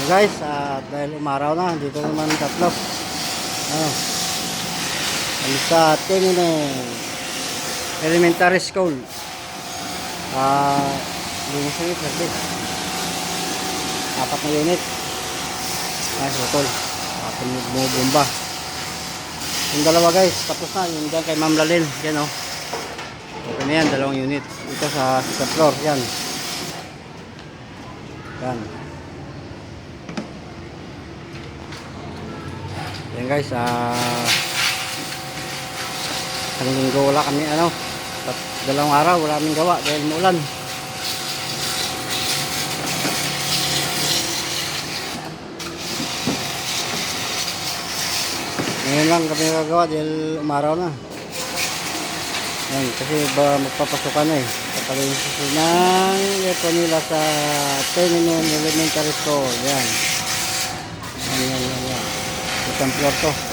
So guys, dahil umaraw na, dito naman tatlo. Kami sa Tingin Elementary School. Linis na ito, apat na unit. Sutol. Bumubumba. Yung dalawa guys, tapos na. Yung dyan kay Ma'am Lalil. Yan o. Okay na yan, dalawang unit. Ito sa second floor. Yan. Yan. Yan guys, isang linggo wala kami dalawang araw wala kaming gawa dahil muulan. Ngayon lang kami gagawa dahil umaraw na. Yan, kasi magpapasukan na kapalinis ng ito nila sa Tingin Elementary School. Yan. Yan. Isang floor to.